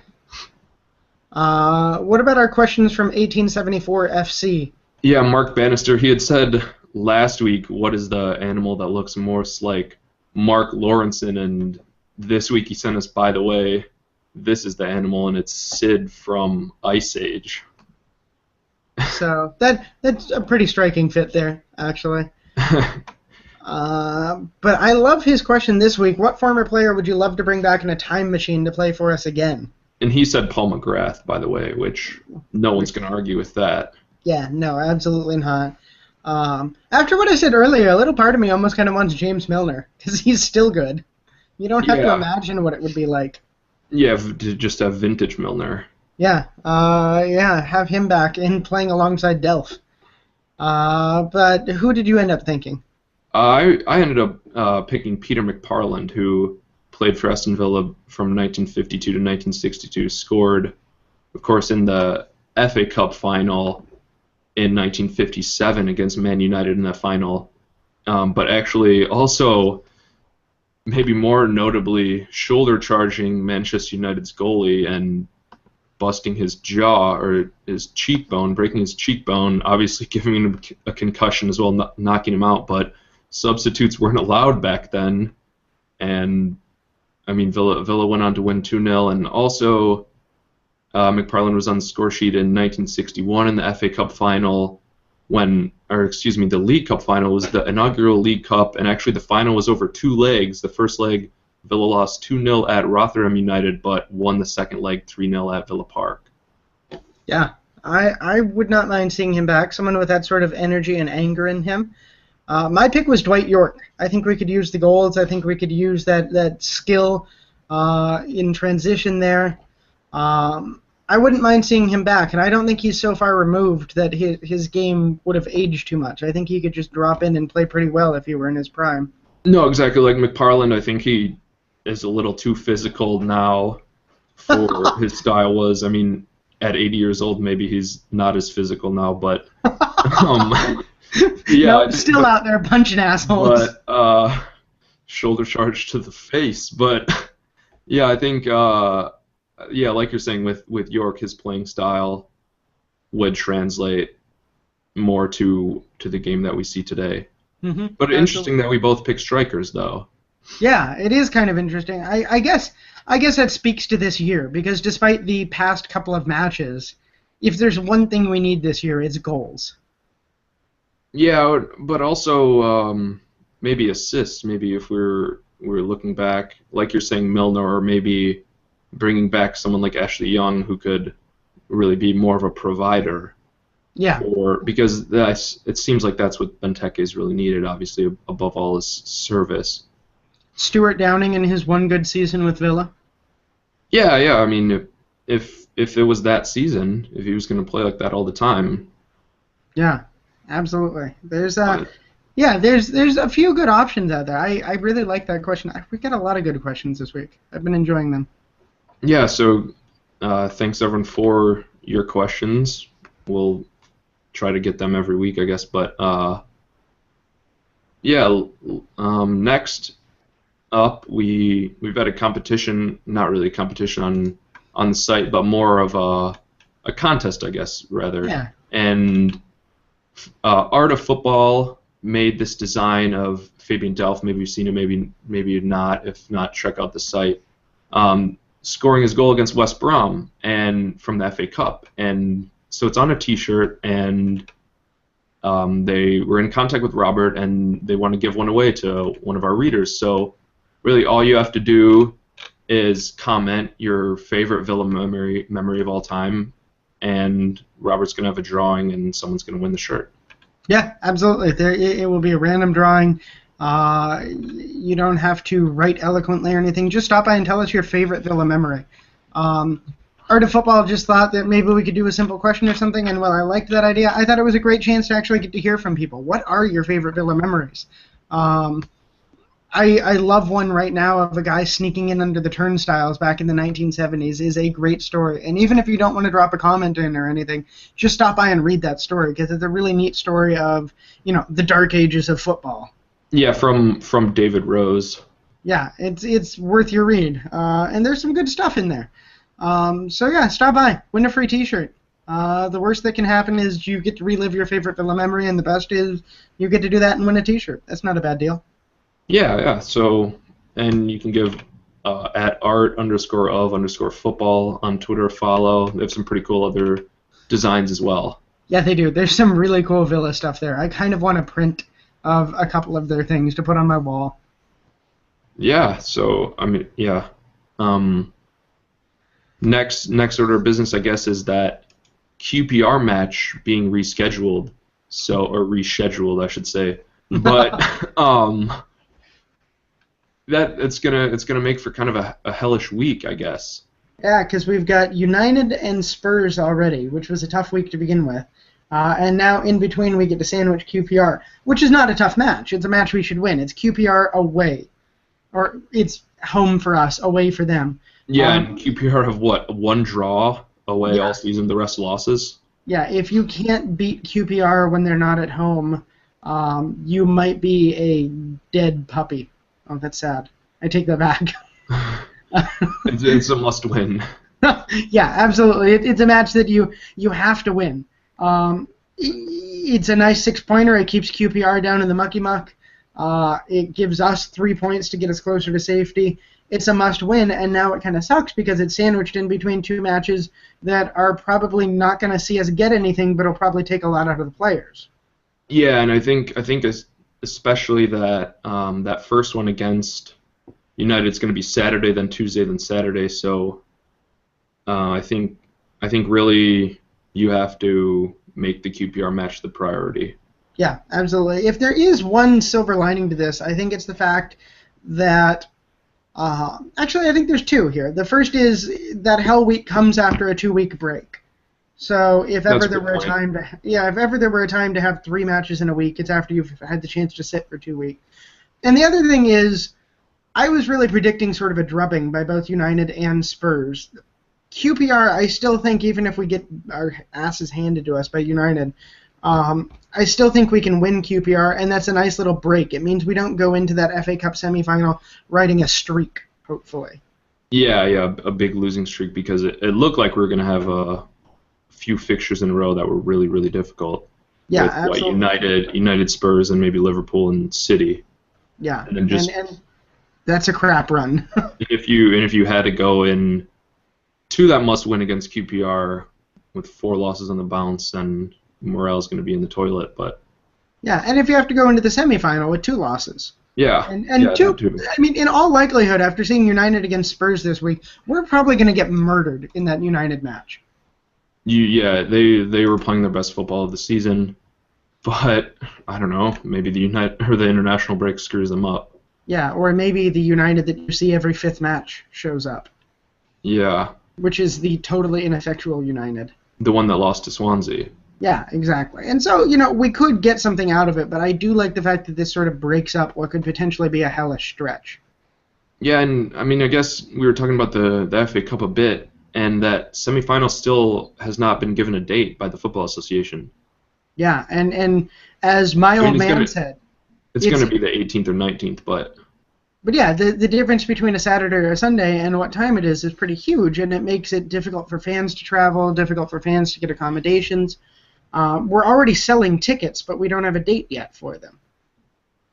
What about our questions from 1874 FC? Yeah, Mark Bannister, he had said last week, what is the animal that looks most like Mark Lawrenson? And this week he sent us, by the way, this is the animal, and it's Sid from Ice Age. So that's a pretty striking fit there, actually. But I love his question this week. What former player would you love to bring back in a time machine to play for us again? And he said Paul McGrath, by the way, which no one's going to argue with that. Yeah, no, absolutely not. After what I said earlier, a little part of me almost kind of wants James Milner, because he's still good. You don't have to imagine what it would be like. Yeah, to just have vintage Milner. Yeah, have him back in playing alongside Delph. But who did you end up thinking? I ended up picking Peter McParland, who played for Aston Villa from 1952 to 1962, scored, of course, in the FA Cup final in 1957 against Man United in that final, but actually also, maybe more notably, shoulder-charging Manchester United's goalie and busting his jaw, or his cheekbone, breaking his cheekbone, obviously giving him a concussion as well, knocking him out, but substitutes weren't allowed back then, and I mean, Villa went on to win 2-0, and also McParland was on the score sheet in 1961 in the FA Cup final the League Cup final was the inaugural League Cup, and actually the final was over 2 legs. The first leg, Villa lost 2-0 at Rotherham United, but won the second leg 3-0 at Villa Park. Yeah, I would not mind seeing him back, someone with that sort of energy and anger in him. My pick was Dwight York. I think we could use the goals. I think we could use that skill in transition there. I wouldn't mind seeing him back, and I don't think he's so far removed that his game would have aged too much. I think he could just drop in and play pretty well if he were in his prime. No, exactly like McParland. I think he is a little too physical now for his style was. I mean, at 80 years old, maybe he's not as physical now, but yeah, nope, still out there punching assholes. But shoulder charge to the face. But yeah, I think like you're saying with York, his playing style would translate more to the game that we see today. Mm-hmm, but absolutely. Interesting that we both pick strikers, though. Yeah, it is kind of interesting. I guess that speaks to this year, because despite the past couple of matches, if there's one thing we need this year, it's goals. Yeah, but also maybe assists. Maybe if we're looking back, like you're saying, Milner, or maybe bringing back someone like Ashley Young who could really be more of a provider. Yeah. Because it seems like that's what Benteke is really needed, obviously, above all is service. Stuart Downing in his one good season with Villa? Yeah. I mean, if it was that season, if he was going to play like that all the time. Yeah, absolutely. There's a few good options out there. I really like that question. We got a lot of good questions this week. I've been enjoying them. Yeah, so thanks everyone for your questions. We'll try to get them every week, I guess. But next up, we've had a competition, not really a competition on the site, but more of a contest, I guess, rather. Yeah. And Art of Football made this design of Fabian Delph. Maybe you've seen it, maybe not. If not, check out the site. Scoring his goal against West Brom and from the FA Cup. And so it's on a T-shirt, and they were in contact with Robert, and they want to give one away to one of our readers. So really all you have to do is comment your favorite Villa memory of all time, and Robert's going to have a drawing, and someone's going to win the shirt. Yeah, absolutely. It will be a random drawing. You don't have to write eloquently or anything. Just stop by and tell us your favorite Villa memory. Art of Football just thought that maybe we could do a simple question or something, and while I liked that idea, I thought it was a great chance to actually get to hear from people. What are your favorite Villa memories? I love one right now of a guy sneaking in under the turnstiles back in the 1970s is a great story. And even if you don't want to drop a comment in or anything, just stop by and read that story, because it's a really neat story of, the dark ages of football. Yeah, from David Rose. Yeah, it's worth your read. And there's some good stuff in there. So yeah, stop by, win a free T-shirt. The worst that can happen is you get to relive your favorite Villa memory, and the best is you get to do that and win a T-shirt. That's not a bad deal. Yeah. So, and you can give at art_of_football on Twitter a follow. They have some pretty cool other designs as well. Yeah, they do. There's some really cool Villa stuff there. I kind of want to print of a couple of their things to put on my wall. Yeah. So I mean, yeah. Next order of business, I guess, is that QPR match being rescheduled. Or rescheduled, I should say. But that it's gonna make for kind of a hellish week, I guess. Yeah, because we've got United and Spurs already, which was a tough week to begin with. And now in between we get to sandwich QPR, which is not a tough match. It's a match we should win. It's QPR away. Or it's home for us, away for them. Yeah, and QPR have what, one draw away all season, the rest losses? Yeah, if you can't beat QPR when they're not at home, you might be a dead puppy. Oh, that's sad. I take that back. It's a must-win. Yeah, absolutely. It's a match that you have to win. It's a nice 6-pointer. It keeps QPR down in the mucky-muck. It gives us 3 points to get us closer to safety. It's a must-win, and now it kind of sucks because it's sandwiched in between two matches that are probably not going to see us get anything, but will probably take a lot out of the players. Yeah, and I think especially that that first one against United's going to be Saturday, then Tuesday, then Saturday. So I think really you have to make the QPR match the priority. Yeah, absolutely. If there is one silver lining to this, I think it's the fact that actually I think there's two here. The first is that Hell Week comes after a 2-week break. So if That's ever a there good were a point. time to if ever there were a time to have 3 matches in a week, it's after you've had the chance to sit for 2 weeks. And the other thing is, I was really predicting sort of a drubbing by both United and Spurs. QPR, I still think, even if we get our asses handed to us by United, I still think we can win QPR, and that's a nice little break. It means we don't go into that FA Cup semifinal riding a streak, hopefully. Yeah, yeah, a big losing streak because it looked like we were going to have a few fixtures in a row that were really, really difficult Yeah, with absolutely. United, Spurs, and maybe Liverpool and City. Yeah, And then just and that's a crap run. if you had to go in to that must win against QPR with 4 losses on the bounce, then morale's going to be in the toilet. But Yeah, and if you have to go into the semifinal with 2 losses. yeah, And yeah, that two, too. I mean, in all likelihood, after seeing United against Spurs this week, we're probably going to get murdered in that United match. Yeah, they were playing their best football of the season, but I don't know, maybe the international break screws them up. Yeah, or maybe the United that you see every fifth match shows up, Yeah, which is the totally ineffectual United. the one that lost to Swansea. Yeah, exactly. And so, we could get something out of it, but I do like the fact that this sort of breaks up what could potentially be a hellish stretch. Yeah, and I mean, I guess we were talking about the FA Cup a bit, and that semifinal still has not been given a date by the Football Association. Yeah, and as my I mean, old man said, it's it's gonna be the 18th or 19th, but but yeah, the difference between a Saturday or a Sunday and what time it is pretty huge, and it makes it difficult for fans to travel, difficult for fans to get accommodations. We're already selling tickets, but we don't have a date yet for them.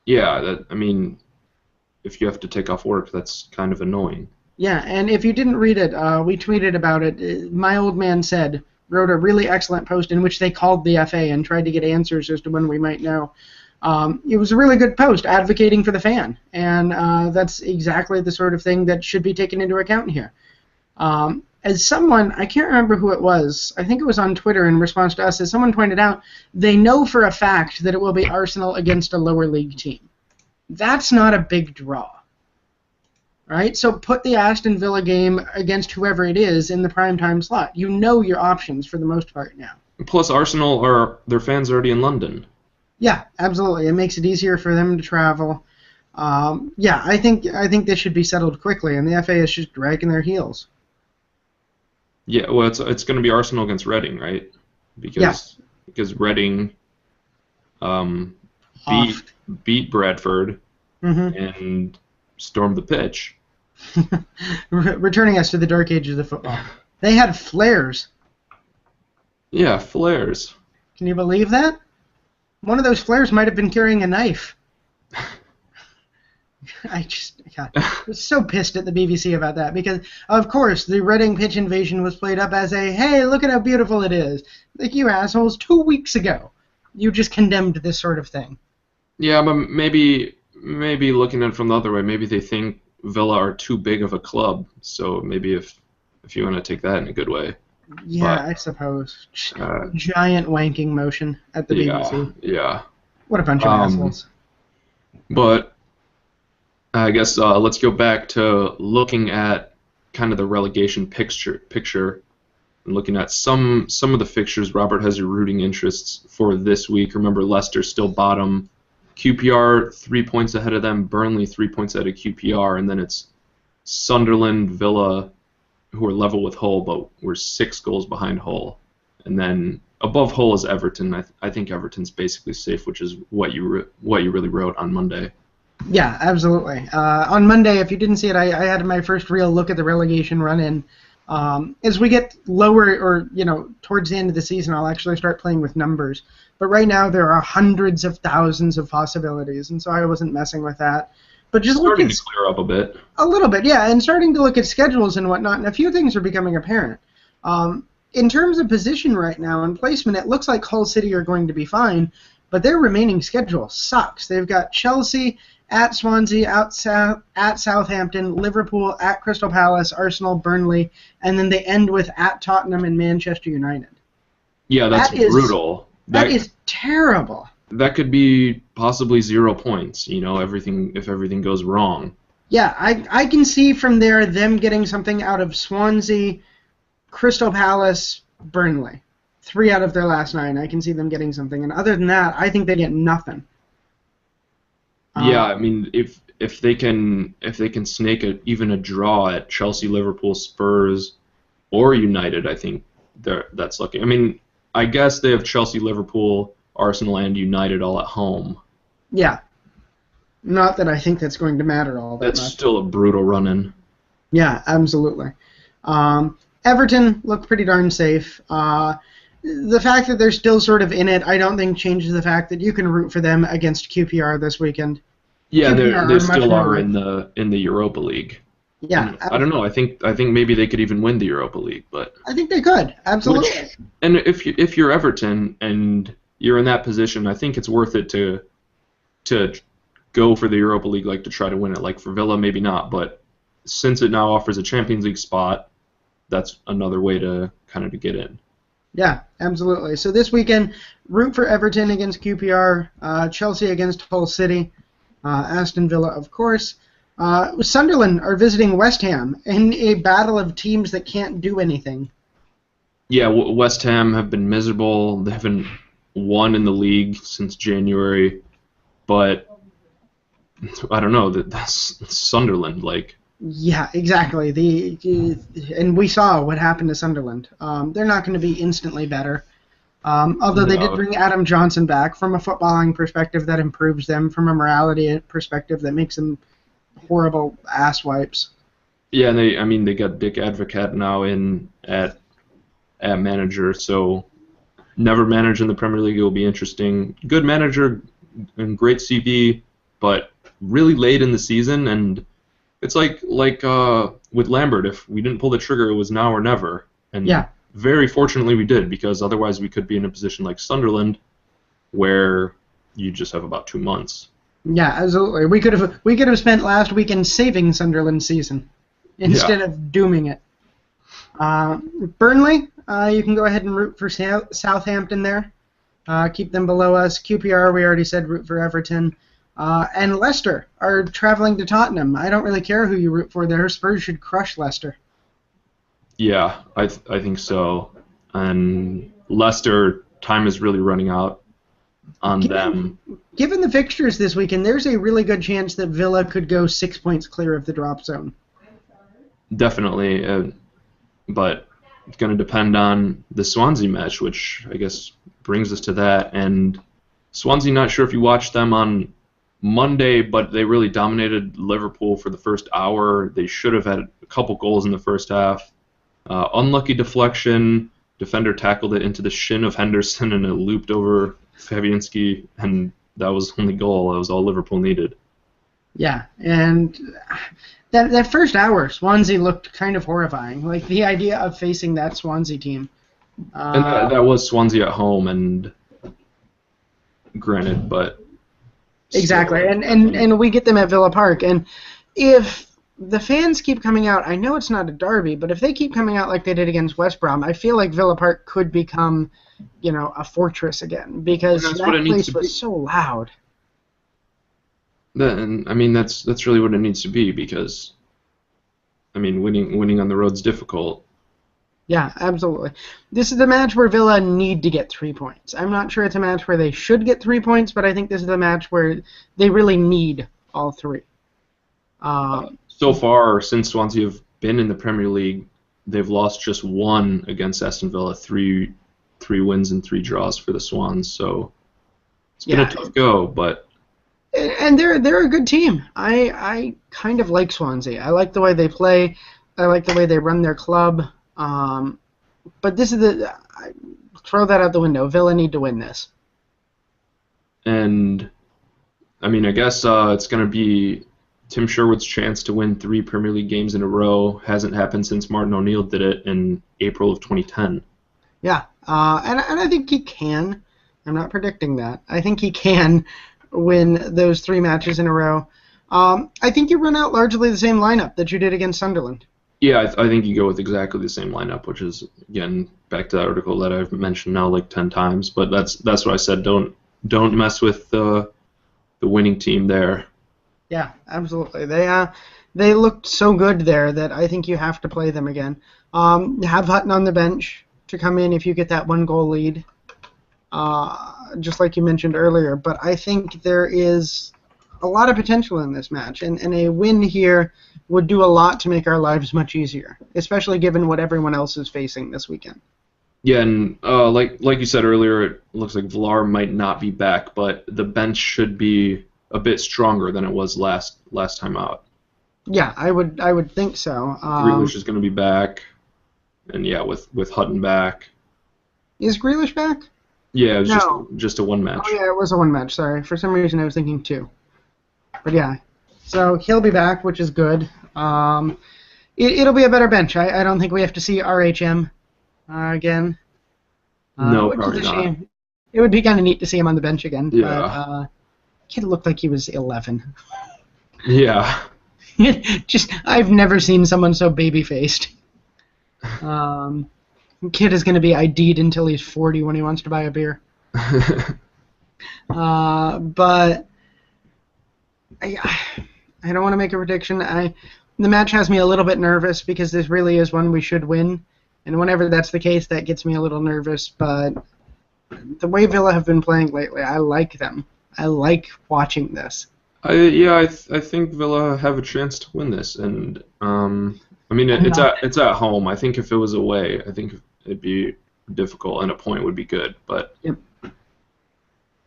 yeah, I mean, if you have to take off work, that's kind of annoying. Yeah, and if you didn't read it, we tweeted about it. My old man said wrote a really excellent post in which they called the FA and tried to get answers as to when we might know. It was a really good post advocating for the fan, and that's exactly the sort of thing that should be taken into account here. As someone, I can't remember who it was, I think it was on Twitter in response to us, as someone pointed out, they know for a fact that it will be Arsenal against a lower league team. That's not a big draw. Right? So put the Aston Villa game against whoever it is in the primetime slot. You know your options for the most part now. Plus, Arsenal their fans are already in London. Yeah, absolutely. It makes it easier for them to travel. Yeah, I think this should be settled quickly, and the FA is just dragging their heels. Yeah, well, it's going to be Arsenal against Reading, right? Yeah, Because Reading beat off. beat Bradford Hmm. and stormed the pitch. Returning us to the dark ages of football. They had flares. Yeah, flares. Can you believe that? One of those flares might have been carrying a knife. God, I was so pissed at the BBC about that because, of course, the Reading pitch invasion was played up as a, hey, look at how beautiful it is. Like, you assholes, 2 weeks ago, you just condemned this sort of thing. Yeah, but maybe looking at it from the other way, maybe they think Villa are too big of a club. So maybe if you want to take that in a good way. Yeah, But I suppose. uh, Giant wanking motion at the yeah, BBC. yeah. What a bunch of Um, assholes. but I guess let's go back to looking at kind of the relegation picture and looking at some of the fixtures. Robert has your rooting interests for this week. Remember, Leicester still bottom. QPR 3 points ahead of them. Burnley 3 points ahead of QPR, and then it's Sunderland, Villa, who are level with Hull, but we're 6 goals behind Hull. And then above Hull is Everton. I think Everton's basically safe, which is what you really wrote on Monday. Yeah, absolutely. On Monday, if you didn't see it, I had my first real look at the relegation run-in. As we get lower, or towards the end of the season, I'll actually start playing with numbers. But right now, there are hundreds of thousands of possibilities, and so I wasn't messing with that. But just look Starting at to clear up a bit. a little bit, yeah, and starting to look at schedules and whatnot, and a few things are becoming apparent. In terms of position right now and placement, it looks like Hull City are going to be fine. but their remaining schedule sucks. They've got Chelsea, at Swansea, at Southampton, Liverpool, at Crystal Palace, Arsenal, Burnley, and then they end with at Tottenham and Manchester United. Yeah, that's brutal. That is terrible. That could be possibly 0 points, if everything goes wrong. Yeah, I can see from there them getting something out of Swansea, Crystal Palace, Burnley. 3 out of their last 9. I can see them getting something. And other than that, I think they get nothing. Yeah, I mean, if they can snake even a draw at Chelsea, Liverpool, Spurs, or United, I think that's lucky. I mean, I guess they have Chelsea, Liverpool, Arsenal, and United all at home. Yeah. Not that I think that's going to matter all that much. That's still a brutal run-in. Yeah, absolutely. Everton look pretty darn safe. The fact that they're still sort of in it, I don't think changes the fact that you can root for them against QPR this weekend. Yeah, they still are in the Europa League. Yeah, I don't know. I think maybe they could even win the Europa League, but I think they could absolutely. And if you're Everton and you're in that position, I think it's worth it to go for the Europa League, like to try to win it. Like for Villa, maybe not, but since it now offers a Champions League spot, that's another way to kind of get in. Yeah, absolutely. So this weekend, root for Everton against QPR, Chelsea against Hull City, Aston Villa, of course. Sunderland are visiting West Ham in a battle of teams that can't do anything. Yeah, West Ham have been miserable. They haven't won in the league since January, but I don't know. That's Sunderland, like. Yeah, exactly. And we saw what happened to Sunderland. They're not going to be instantly better. Although they did bring Adam Johnson back. From a footballing perspective, that improves them. From a morality perspective, that makes them horrible ass wipes. Yeah, and they got Dick Advocaat now in at manager, so never managed in the Premier League. It will be interesting. Good manager and great CV, but really late in the season, and it's like with Lambert, if we didn't pull the trigger, it was now or never. And very fortunately we did, because otherwise we could be in a position like Sunderland where you just have about 2 months. Yeah, absolutely. We could have spent last weekend saving Sunderland's season instead of dooming it. Burnley, you can go ahead and root for Southampton there. Keep them below us. QPR, we already said root for Everton. And Leicester are traveling to Tottenham. I don't really care who you root for there. Spurs should crush Leicester. Yeah, I think so. And Leicester, time is really running out on them. Given the fixtures this weekend, there's a really good chance that Villa could go 6 points clear of the drop zone. Definitely, but it's going to depend on the Swansea match, which I guess brings us to that. And Swansea, not sure if you watched them on Monday, but they really dominated Liverpool for the first hour. They should have had a couple goals in the first half. Unlucky deflection. Defender tackled it into the shin of Henderson, and it looped over Fabianski, and that was the only goal. That was all Liverpool needed. Yeah, and that first hour, Swansea looked kind of horrifying. Like the idea of facing that Swansea team. And that was Swansea at home, and granted, but exactly, and we get them at Villa Park, and if the fans keep coming out, I know it's not a derby, but if they keep coming out like they did against West Brom, I feel like Villa Park could become, a fortress again, because that place was so loud. Then, that's really what it needs to be, because, winning on the road's difficult. Yeah, absolutely. This is the match where Villa need to get 3 points. I'm not sure it's a match where they should get 3 points, but I think this is the match where they really need all 3. So far, since Swansea have been in the Premier League, they've lost just 1 against Aston Villa, 3 wins and 3 draws for the Swans. So it's been a tough go, but. And they're a good team. I kind of like Swansea. I like the way they play. I like the way they run their club. But this is throw that out the window. Villa need to win this. And I guess it's going to be Tim Sherwood's chance to win 3 Premier League games in a row. Hasn't happened since Martin O'Neill did it in April of 2010. Yeah, and I think he can. I'm not predicting that. I think he can win those 3 matches in a row. I think you run out largely the same lineup that you did against Sunderland. Yeah, I think you go with exactly the same lineup, which is, again, back to that article that I've mentioned now like 10 times. But that's what I said. Don't mess with the winning team there. Yeah, absolutely. They looked so good there that I think you have to play them again. Have Hutton on the bench to come in if you get that 1-goal lead, just like you mentioned earlier. But I think there is a lot of potential in this match, and a win here would do a lot to make our lives much easier, especially given what everyone else is facing this weekend. Yeah, and like you said earlier, it looks like Villar might not be back, but the bench should be a bit stronger than it was last time out. Yeah, I would think so. Grealish is going to be back, and yeah, with Hutton back. Is Grealish back? Yeah, it was just a 1 match. Oh yeah, it was a 1 match. Sorry, for some reason I was thinking 2. But yeah, so he'll be back, which is good. It'll be a better bench. I don't think we have to see RHM again. No, probably not. It would be kind of neat to see him on the bench again. Yeah. But kid looked like he was 11. Yeah. I've never seen someone so baby-faced. Kid is going to be ID'd until he's 40 when he wants to buy a beer. But I don't want to make a prediction. The match has me a little bit nervous because this really is one we should win. And whenever that's the case, that gets me a little nervous. But the way Villa have been playing lately, I like them. I like watching this. I think Villa have a chance to win this, and I mean it's at home. I think if it was away, I think it'd be difficult, and a point would be good. But yep.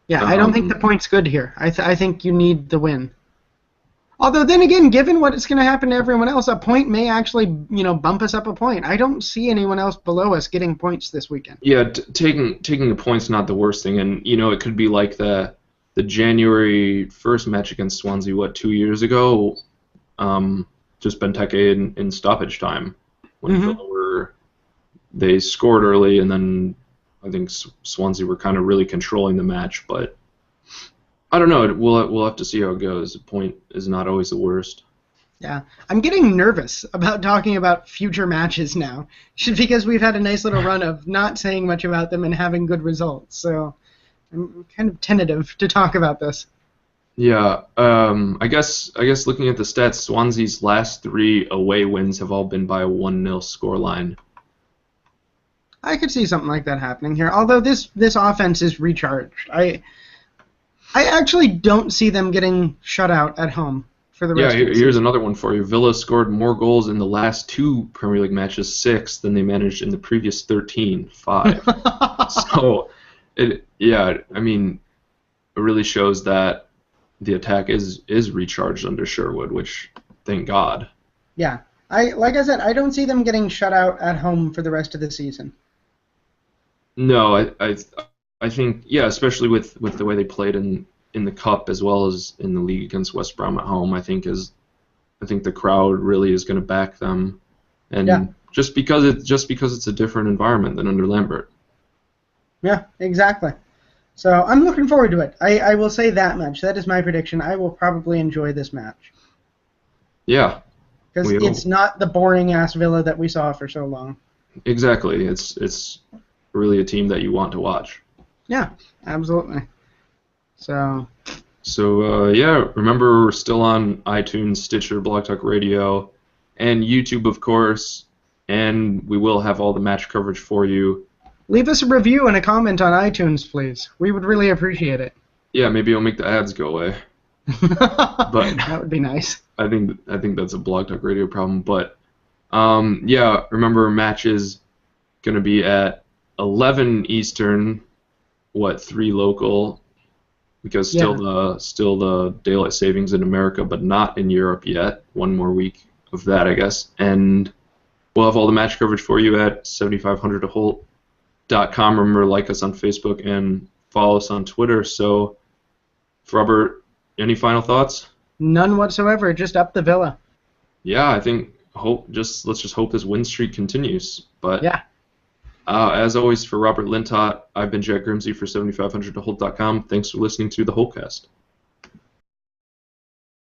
Yeah, I don't think the point's good here. I think you need the win. Although then again, given what is going to happen to everyone else, a point may actually bump us up a point. I don't see anyone else below us getting points this weekend. Yeah, taking a point's not the worst thing, and it could be like the January 1st match against Swansea, 2 years ago, just Benteke in stoppage time when Villa they scored early, and then I think Swansea were kind of really controlling the match, but I don't know. We'll have to see how it goes. A point is not always the worst. Yeah, I'm getting nervous about talking about future matches now, because we've had a nice little run of not saying much about them and having good results. So I'm kind of tentative to talk about this. Yeah, I guess looking at the stats, Swansea's last 3 away wins have all been by a 1-0 scoreline. I could see something like that happening here. Although this offense is recharged, I actually don't see them getting shut out at home for the rest of the season. Here's another one for you. Villa scored more goals in the last 2 Premier League matches, 6, than they managed in the previous 13, 5. So, it really shows that the attack is recharged under Sherwood, which, thank God. Yeah. Like I said, I don't see them getting shut out at home for the rest of the season. No, I think, especially with the way they played in the Cup as well as in the league against West Brom at home, I think the crowd really is going to back them, and just because it's a different environment than under Lambert. Yeah, exactly. So I'm looking forward to it. I will say that much. That is my prediction. I will probably enjoy this match. Yeah. Because it's not the boring ass Villa that we saw for so long. Exactly. It's really a team that you want to watch. Yeah, absolutely. So remember we're still on iTunes, Stitcher, Blog Talk Radio, and YouTube, of course, and we will have all the match coverage for you. Leave us a review and a comment on iTunes, please. We would really appreciate it. Yeah, maybe I'll make the ads go away. But that would be nice. I think that's a Blog Talk Radio problem, but remember match is going to be at 11 Eastern, 3 local, because still the daylight savings in America, but not in Europe yet. 1 more week of that, I guess. And we'll have all the match coverage for you at 7500toholt.com. Remember, like us on Facebook and follow us on Twitter. So, Robert, any final thoughts? None whatsoever. Just up the Villa. Yeah, I think let's just hope this win streak continues. But yeah. As always, for Robert Lintott, I've been Jack Grimsey for 7500tohold.com. Thanks for listening to the Wholecast.